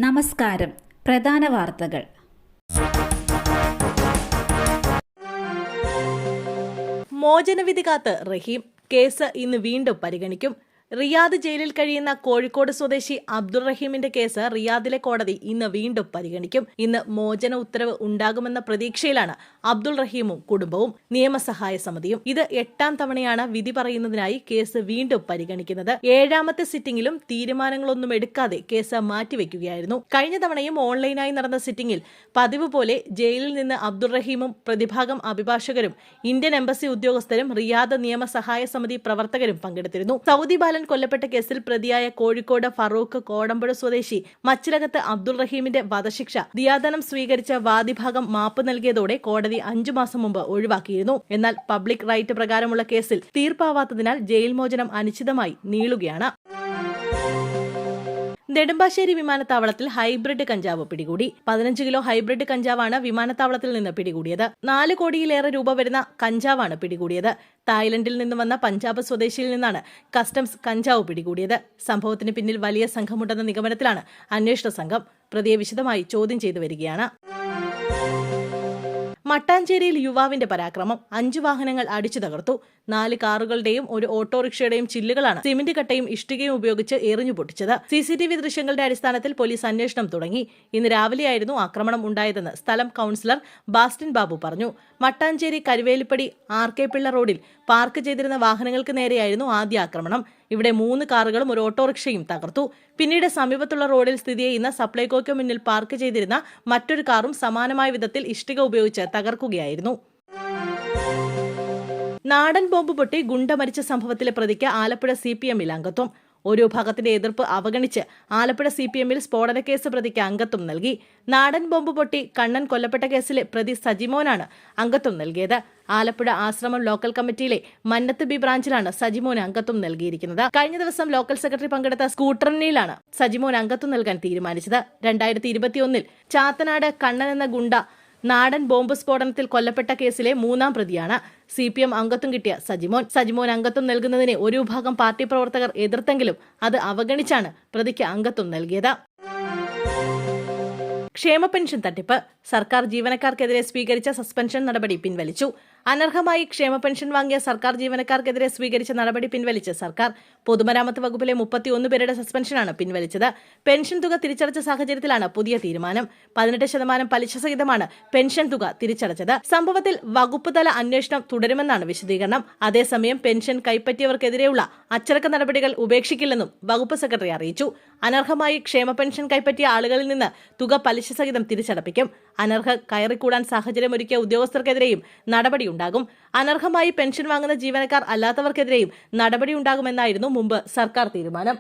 നമസ്കാരം. പ്രധാന വാർത്തകൾ. മോചനവിധി കാത്ത് റഹീം. കേസ് ഇന്ന് വീണ്ടും പരിഗണിക്കും. റിയാദ് ജയിലിൽ കഴിയുന്ന കോഴിക്കോട് സ്വദേശി അബ്ദുൾ റഹീമിന്റെ കേസ് റിയാദിലെ കോടതി ഇന്ന് വീണ്ടും പരിഗണിക്കും. ഇന്ന് മോചന ഉത്തരവ് ഉണ്ടാകുമെന്ന പ്രതീക്ഷയിലാണ് അബ്ദുൾ റഹീമും കുടുംബവും നിയമസഹായ സമിതിയും. ഇത് 8ാം തവണയാണ് വിധി പറയുന്നതിനായി കേസ് വീണ്ടും പരിഗണിക്കുന്നത്. 7ാമത്തെ സിറ്റിംഗിലും തീരുമാനങ്ങളൊന്നും എടുക്കാതെ കേസ് മാറ്റിവെക്കുകയായിരുന്നു. കഴിഞ്ഞ തവണയും ഓൺലൈനായി നടന്ന സിറ്റിംഗിൽ പതിവ് പോലെ ജയിലിൽ നിന്ന് അബ്ദുൾ റഹീമും പ്രതിഭാഗം അഭിഭാഷകരും ഇന്ത്യൻ എംബസി ഉദ്യോഗസ്ഥരും റിയാദ് നിയമസഹായ സമിതി പ്രവർത്തകരും പങ്കെടുത്തിരുന്നു. സൗദി ബാലൻ കൊല്ലപ്പെട്ട കേസിൽ പ്രതിയായ കോഴിക്കോട് ഫറൂഖ് കോടമ്പുഴ സ്വദേശി മച്ചിലകത്ത് അബ്ദുൾ റഹീമിന്റെ വധശിക്ഷ ദിയാദനം സ്വീകരിച്ച വാദിഭാഗം മാപ്പ് നൽകിയതോടെ കോടതി 5 മാസം മുമ്പ് ഒഴിവാക്കിയിരുന്നു. എന്നാൽ പബ്ലിക് റൈറ്റ് പ്രകാരമുള്ള കേസിൽ തീർപ്പാവാത്തതിനാൽ ജയിൽ മോചനം അനിശ്ചിതമായി നീളുകയാണ്. നെടുമ്പാശ്ശേരി വിമാനത്താവളത്തിൽ ഹൈബ്രിഡ് കഞ്ചാവ് പിടികൂടി. 15 കിലോ ഹൈബ്രിഡ് കഞ്ചാവാണ് വിമാനത്താവളത്തിൽ നിന്ന് പിടികൂടിയത്. 4 കോടിയിലേറെ രൂപ വരുന്ന കഞ്ചാവാണ് പിടികൂടിയത്. തായ്ലൻഡിൽ നിന്ന് വന്ന പഞ്ചാബ് സ്വദേശിയിൽ നിന്നാണ് കസ്റ്റംസ് കഞ്ചാവ് പിടികൂടിയത്. സംഭവത്തിന് പിന്നിൽ വലിയ സംഘമുണ്ടെന്ന നിഗമനത്തിലാണ് അന്വേഷണ സംഘം. പ്രതിയെ വിശദമായി ചോദ്യം ചെയ്തു വരികയാണ്. മട്ടാഞ്ചേരിയിൽ യുവാവിന്റെ പരാക്രമം. 5 വാഹനങ്ങൾ അടിച്ചു തകർത്തു. 4 കാറുകളുടെയും ഒരു ഓട്ടോറിക്ഷയുടെയും ചില്ലുകളാണ് സിമന്റ് കട്ടയും ഇഷ്ടികയും ഉപയോഗിച്ച് എറിഞ്ഞു പൊട്ടിച്ചത്. CCTV ദൃശ്യങ്ങളുടെ അടിസ്ഥാനത്തിൽ പോലീസ് അന്വേഷണം തുടങ്ങി. ഇന്ന് രാവിലെയായിരുന്നു ആക്രമണം ഉണ്ടായതെന്ന് സ്ഥലം കൌൺസിലർ ബാസ്റ്റിൻ ബാബു പറഞ്ഞു. മട്ടാഞ്ചേരി കരുവേലിപ്പടി RK പിള്ള റോഡിൽ പാർക്ക് ചെയ്തിരുന്ന വാഹനങ്ങൾക്ക് നേരെയായിരുന്നു ആദ്യ ആക്രമണം. ഇവിടെ 3 കാറുകളും ഒരു ഓട്ടോറിക്ഷയും തകർത്തു. പിന്നീട് സമീപത്തുള്ള റോഡിൽ സ്ഥിതി ചെയ്യുന്ന സപ്ലൈകോയ്ക്ക് മുന്നിൽ പാർക്ക് ചെയ്തിരുന്ന മറ്റൊരു കാറും സമാനമായ വിധത്തിൽ ഇഷ്ടിക ഉപയോഗിച്ച് തകർക്കുകയായിരുന്നു. നാടൻ ബോംബ് പൊട്ടി ഗുണ്ട മരിച്ച സംഭവത്തിലെ പ്രതിക്ക് ആലപ്പുഴ CPM-ൽ അംഗത്വം. ഒരു വിഭാഗത്തിന്റെ എതിർപ്പ് അവഗണിച്ച് ആലപ്പുഴ CPM-ൽ സ്ഫോടന കേസ് പ്രതിക്ക് അംഗത്വം നൽകി. നാടൻ ബോംബ് പൊട്ടി കണ്ണൻ കൊല്ലപ്പെട്ട കേസിലെ പ്രതി സജിമോനാണ് അംഗത്വം നൽകിയത്. ആലപ്പുഴ ആശ്രമം ലോക്കൽ കമ്മിറ്റിയിലെ മന്നത്ത് B ബ്രാഞ്ചിലാണ് സജിമോന് അംഗത്വം നൽകിയിരിക്കുന്നത്. കഴിഞ്ഞ ദിവസം ലോക്കൽ സെക്രട്ടറി പങ്കെടുത്ത സ്കൂട്ടറിനിലാണ് സജിമോൻ അംഗത്വം നൽകാൻ തീരുമാനിച്ചത്. 2021-ൽ ചാത്തനാട് കണ്ണൻ എന്ന ഗുണ്ട നാടൻ ബോംബ് സ്ഫോടനത്തിൽ കൊല്ലപ്പെട്ട കേസിലെ 3ാം പ്രതിയാണ്. CPM അംഗത്വം കിട്ടിയ സജിമോൻ അംഗത്വം നൽകുന്നതിനെ ഒരു വിഭാഗം പാർട്ടി പ്രവർത്തകർ എതിർത്തെങ്കിലും അത് അവഗണിച്ചാണ് പ്രതിക്ക് അംഗത്വം നൽകിയത്. ക്ഷേമ പെൻഷൻ തട്ടിപ്പ്. സർക്കാർ ജീവനക്കാർക്കെതിരെ സ്വീകരിച്ച സസ്പെൻഷൻ നടപടി പിൻവലിച്ചു. അനർഹമായി ക്ഷേമ പെൻഷൻ വാങ്ങിയ സർക്കാർ ജീവനക്കാർക്കെതിരെ സ്വീകരിച്ച നടപടി പിൻവലിച്ച് സർക്കാർ. പൊതുമരാമത്ത് വകുപ്പിലെ 31 പേരുടെ സസ്പെൻഷനാണ് പിൻവലിച്ചത്. പെൻഷൻ തുക തിരിച്ചടച്ച സാഹചര്യത്തിലാണ് പുതിയ തീരുമാനം. 18% പലിശ സഹിതമാണ് പെൻഷൻ തുക തിരിച്ചടച്ചത്. സംഭവത്തിൽ വകുപ്പ് തല അന്വേഷണം തുടരുമെന്നാണ് വിശദീകരണം. അതേസമയം പെൻഷൻ കൈപ്പറ്റിയവർക്കെതിരെയുള്ള അച്ചടക്ക നടപടികൾ ഉപേക്ഷിക്കില്ലെന്നും വകുപ്പ് സെക്രട്ടറി അറിയിച്ചു. അനർഹമായി ക്ഷേമ പെൻഷൻ കൈപ്പറ്റിയ ആളുകളിൽ നിന്ന് തുക പലിശ സഹിതം തിരിച്ചടപ്പിക്കും. അനർഹർ കയറിക്കൂടാൻ സാഹചര്യമൊരുക്കിയ ഉദ്യോഗസ്ഥർക്കെതിരെയും നടപടിയുണ്ടാകും. അനർഹമായി പെൻഷൻ വാങ്ങുന്ന ജീവനക്കാർ അല്ലാത്തവർക്കെതിരെയും നടപടിയുണ്ടാകുമെന്നായിരുന്നു മുമ്പ് സർക്കാർ തീരുമാനം.